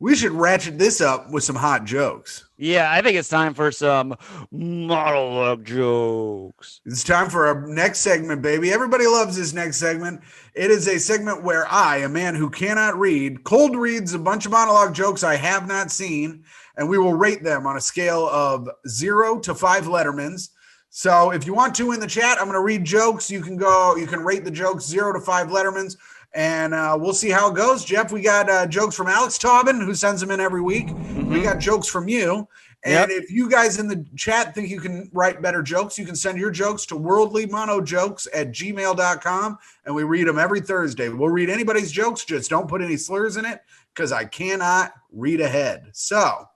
We should ratchet this up with some hot jokes. Yeah, I think it's time for some monologue jokes. It's time for our next segment, baby. Everybody loves this next segment. It is a segment where I, a man who cannot read, cold reads a bunch of monologue jokes I have not seen, and we will rate them on a scale of 0 to 5 Lettermans. So if you want to in the chat, I'm going to read jokes. You can rate the jokes 0 to 5 Lettermans. And we'll see how it goes. Jeff, we got jokes from Alex Taubin, who sends them in every week. Mm-hmm. We got jokes from you. And if you guys in the chat think you can write better jokes, you can send your jokes to WorldlyMonoJokes@gmail.com, and we read them every Thursday. We'll read anybody's jokes. Just don't put any slurs in it because I cannot read ahead. So,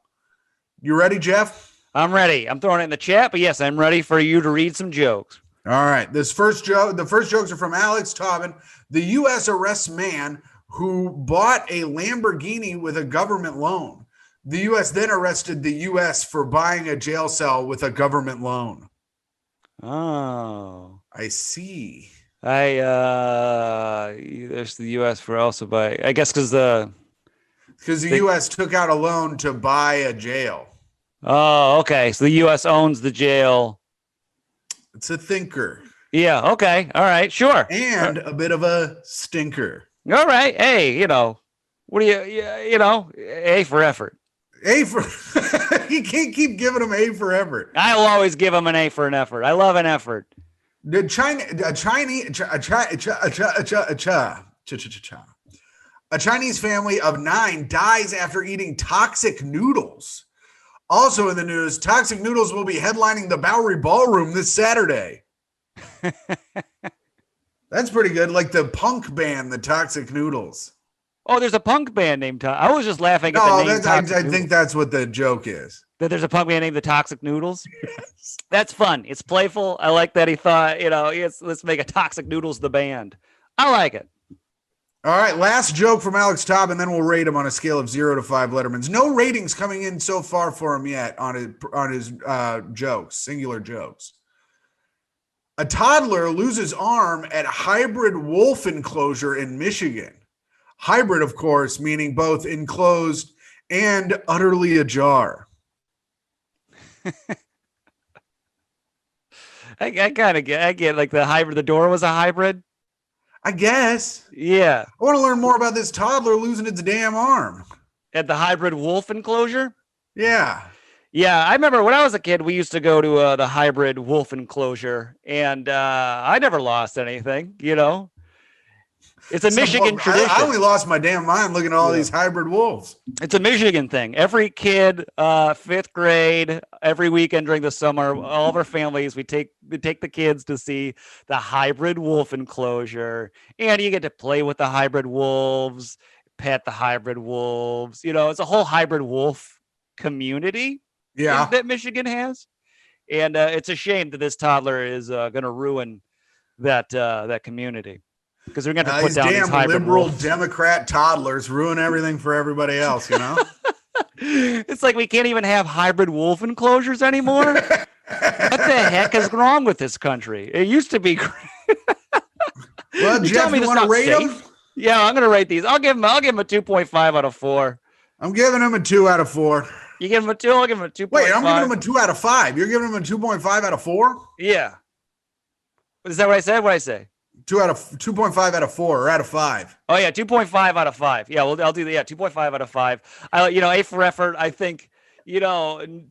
you ready, Jeff? I'm ready. I'm throwing it in the chat, but yes, I'm ready for you to read some jokes. All right. The first jokes are from Alex Taubin. The U.S. arrests man who bought a Lamborghini with a government loan. The U.S. then arrested the U.S. for buying a jail cell with a government loan. Oh. I see. There's the U.S. for also buy. I guess because the U.S. took out a loan to buy a jail. Oh, okay. So the U.S. owns the jail. It's a thinker. Yeah. Okay. All right. Sure. And a bit of a stinker. All right. Hey, what do A for effort. A for you can't keep giving them A for effort. I'll always give them an A for an effort. I love an effort. A Chinese family of 9 dies after eating toxic noodles. Also in the news, Toxic Noodles will be headlining the Bowery Ballroom this Saturday. That's pretty good. Like the punk band, the Toxic Noodles. Oh, there's a punk band named I was just laughing at the name I think that's what the joke is. That there's a punk band named the Toxic Noodles? Yes. That's fun. It's playful. I like that he thought, let's make a Toxic Noodles the band. I like it. All right, last joke from Alex Taubin, and then we'll rate him on a scale of 0 to 5 Lettermans. No ratings coming in so far for him yet on his jokes, singular jokes. A toddler loses arm at hybrid wolf enclosure in Michigan. Hybrid, of course, meaning both enclosed and utterly ajar. I get like the hybrid. The door was a hybrid. I guess. Yeah. I want to learn more about this toddler losing its damn arm. At the hybrid wolf enclosure? Yeah. Yeah, I remember when I was a kid, we used to go to the hybrid wolf enclosure, and I never lost anything, It's a Michigan tradition. I only lost my damn mind looking at all these hybrid wolves. It's a Michigan thing. Every kid, 5th grade, every weekend during the summer, all of our families, we take the kids to see the hybrid wolf enclosure, and you get to play with the hybrid wolves, pet the hybrid wolves. It's a whole hybrid wolf community that Michigan has, and it's a shame that this toddler is going to ruin that community. Because we're going to put down these hybrid liberal wolves. Democrat toddlers ruin everything for everybody else, It's like we can't even have hybrid wolf enclosures anymore. What the heck is wrong with this country? It used to be great. Well, Jeff, you want to rate them? Yeah, I'm going to rate these. I'll give him a 2.5 out of 4. I'm giving him a 2 out of 4. You give him a 2? I'll give him a 2.5. Wait, I'm giving him a 2 out of 5. You're giving him a 2.5 out of 4? Yeah. Is that what I said? What did I say? 2.5 out of 4 or out of 5. Oh yeah, 2.5 out of 5. Yeah, well, I'll do that. Yeah, 2.5 out of 5. A for effort. I think,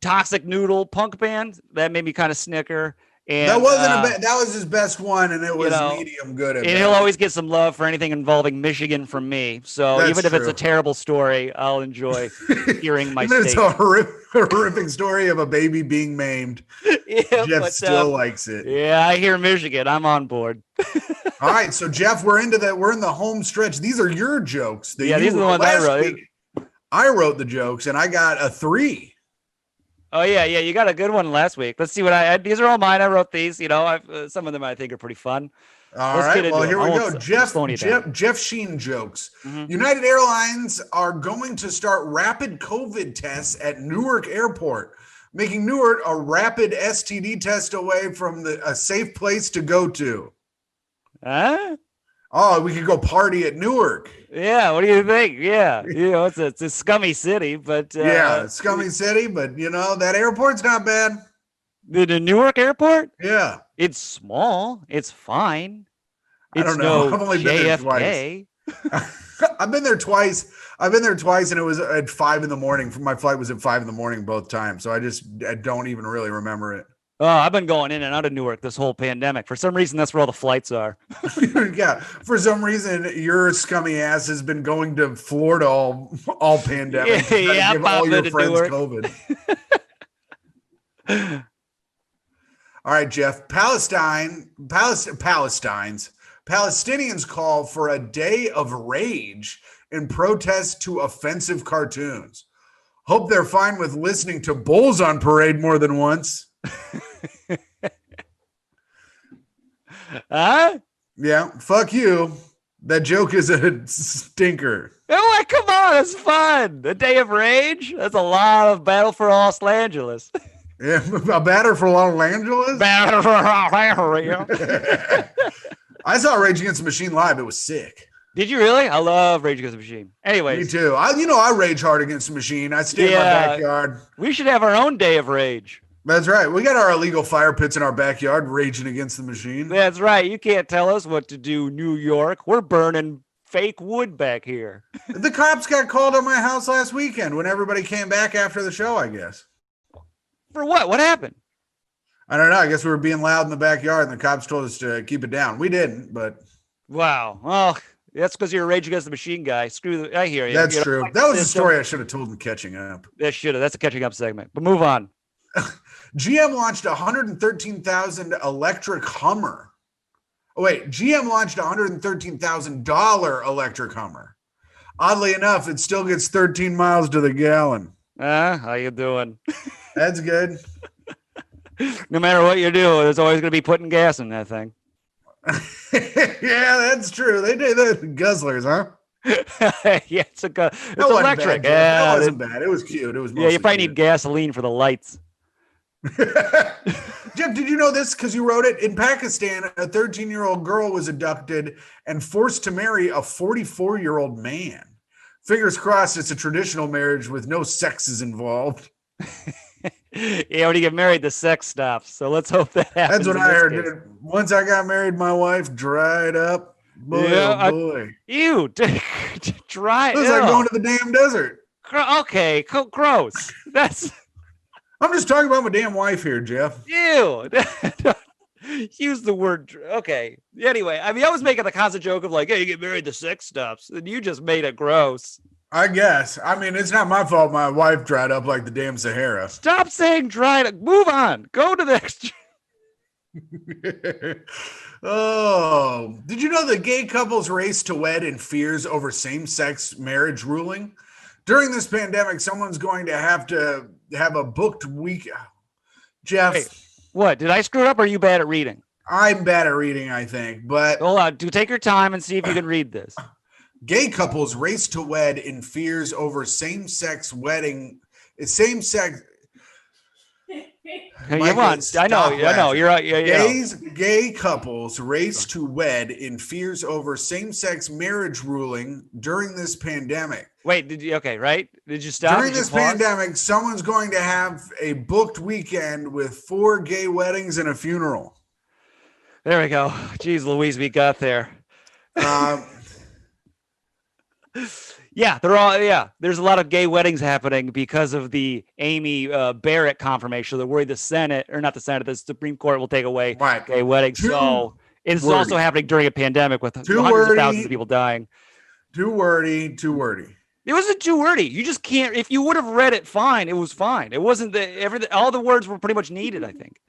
Toxic Noodle punk band that made me kind of snicker. And that wasn't that was his best one, and it was medium good. And he'll always get some love for anything involving Michigan from me. So That's even if true. it's a terrible story, I'll enjoy hearing my even state. It's a horrific story of a baby being maimed. Jeff still likes it. Yeah, I hear Michigan. I'm on board. All right, so Jeff, we're in the home stretch. These are your jokes. These are the ones I wrote. I wrote the jokes, and I got a 3. Oh yeah, you got a good one last week. Let's see what these are all mine. I wrote these. Some of them I think are pretty fun. All right, well here we go. Jeff Sheen jokes. Mm-hmm. United Airlines are going to start rapid COVID tests at Newark Airport, making Newark a rapid STD test away from a safe place to go to. Huh? Oh, we could go party at Newark. Yeah, what do you think? Yeah, it's a scummy city, but Yeah, scummy city, but that airport's not bad. the Newark airport, Yeah, it's small, it's fine. I It's don't know. no I've only been there twice. JFK. I've been there twice. And it was at 5 a.m. My flight was at 5 a.m. both times, so I don't even really remember it. Oh, I've been going in and out of Newark this whole pandemic. For some reason, that's where all the flights are. Yeah, for some reason, your scummy ass has been going to Florida all pandemic. Yeah, give all your friends Newark. COVID. All right, Jeff. Palestinians call for a day of rage in protest to offensive cartoons. Hope they're fine with listening to bulls on parade more than once. Huh? Yeah, fuck you. That joke is a stinker. Oh, come on, it's fun. A day of rage? That's a lot of Battle for Los Angeles. Yeah, a batter for Los Angeles? Battle for Los Angeles. I saw Rage Against the Machine live. It was sick. Did you really? I love Rage Against the Machine. Anyways. Me too. I rage hard against the machine. I stay in my backyard. We should have our own day of rage. That's right. We got our illegal fire pits in our backyard raging against the machine. That's right. You can't tell us what to do, New York. We're burning fake wood back here. The cops got called on my house last weekend when everybody came back after the show, I guess. For what? What happened? I don't know. I guess we were being loud in the backyard and the cops told us to keep it down. We didn't, but. Wow. Well, that's because you're a Rage Against the Machine guy. I hear you. That's true. That was a story I should have told in catching up. That's a catching up segment. But move on. GM launched a $113,000 electric Hummer. Oh, wait. GM launched a $113,000 electric Hummer. Oddly enough, it still gets 13 miles to the gallon. How you doing? That's good. No matter what you do, there's always going to be putting gas in that thing. Yeah, that's true. They do the guzzlers, huh? Yeah, it's electric. That wasn't bad. It was cute. It was you probably need gasoline for the lights. Jeff, did you know this? Because you wrote it. In Pakistan, a 13-year-old girl was abducted and forced to marry a 44-year-old man. Fingers crossed it's a traditional marriage with no sexes involved. Yeah, when you get married, the sex stops. So let's hope that happens. That's what I heard. Dude. Once I got married, my wife dried up. Boy, oh boy. Ew. Dry. It was like going to the damn desert. Okay, gross. I'm just talking about my damn wife here, Jeff. Ew. Use the word. Okay. Anyway, I was making the constant joke of like, hey, you get married, the sex stops. And you just made it gross. I guess. It's not my fault my wife dried up like the damn Sahara. Stop saying dried up. Move on. Go to the next. Oh, did you know that gay couples race to wed in fears over same-sex marriage ruling? During this pandemic, someone's going to have a booked week. Jeff. Wait, what? Did I screw it up or are you bad at reading? I'm bad at reading, I think. But hold on. Take your time and see if you can read this. Gay couples race to wed in fears over same-sex wedding. Same-sex. Come on. I know. You're right. Gay couples race to wed in fears over same-sex marriage ruling during this pandemic. Wait, right? Did you stop? During this pandemic, someone's going to have a booked weekend with 4 gay weddings and a funeral. There we go. Jeez Louise, we got there. Yeah, there's a lot of gay weddings happening because of the Amy Barrett confirmation. They're worried the Supreme Court will take away gay weddings. So it's also happening during a pandemic with hundreds of thousands of people dying. Too wordy. It wasn't too wordy. You just can't. If you would have read it fine, it was fine. It wasn't all the words were pretty much needed, I think.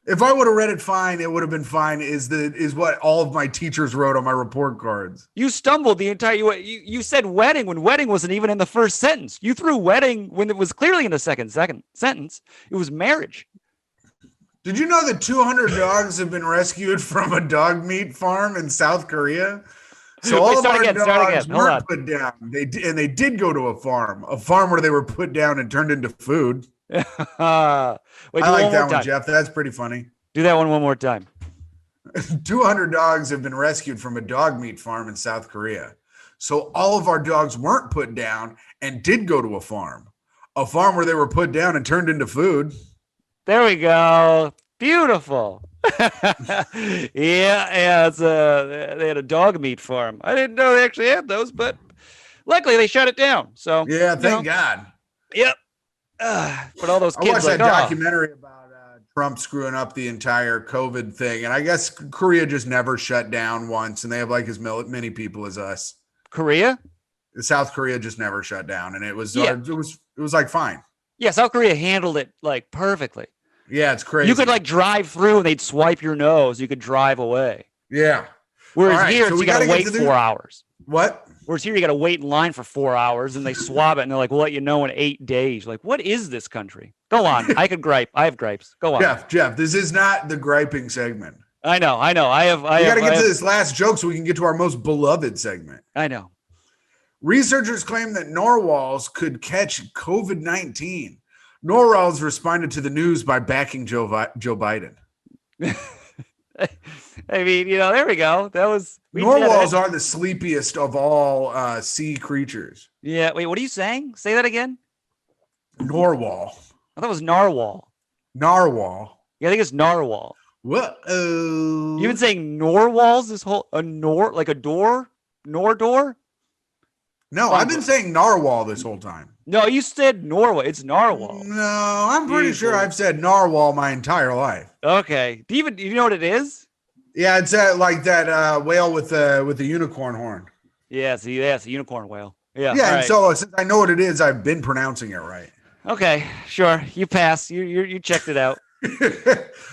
If I would have read it fine, it would have been fine. Is what all of my teachers wrote on my report cards. You stumbled the entire. You said wedding when wedding wasn't even in the first sentence. You threw wedding when it was clearly in the second sentence. It was marriage. Did you know that 200 dogs have been rescued from a dog meat farm in South Korea? So all of our dogs weren't put down. They did go to a farm where they were put down and turned into food. Wait, I like that one, Jeff. That's pretty funny. Do that one more time. 200 dogs have been rescued from a dog meat farm in South Korea. So all of our dogs weren't put down and did go to a farm where they were put down and turned into food. There we go. Beautiful. Yeah, they had a dog meat farm. I didn't know they actually had those, but luckily they shut it down. So yeah, thank God. Yep. But all those kids I watched like, that documentary about Trump screwing up the entire COVID thing, and I guess Korea just never shut down once, and they have like as many people as us. Korea? South Korea just never shut down, and it was like fine. Yeah, South Korea handled it like perfectly. Yeah, it's crazy. You could like drive through and they'd swipe your nose. You could drive away. Yeah. Whereas here, you got to wait 4 hours. What? Whereas here, you got to wait in line for 4 hours and they swab it and they're like, we'll let you know in 8 days. Like, what is this country? Go on. I could gripe. I have gripes. Go on. Jeff, this is not the griping segment. I know. We got to get to this last joke so we can get to our most beloved segment. I know. Researchers claim that narwhals could catch COVID-19. Narwhals responded to the news by backing Joe Biden. I mean, there we go. Narwhals are the sleepiest of all sea creatures. Yeah. Wait, what are you saying? Say that again. Narwhal. I thought it was narwhal. Narwhal. Yeah, I think it's narwhal. What? You've been saying narwhals this whole like a door? Nor-door? No, I've been saying narwhal this whole time. No, you said Norway. It's narwhal. No, I'm pretty sure I've said narwhal my entire life. Okay. Do you know what it is? Yeah, it's like that whale with the unicorn horn. Yeah, it's a unicorn whale. Yeah. Yeah, and so since I know what it is, I've been pronouncing it right. Okay, sure. You pass. You checked it out.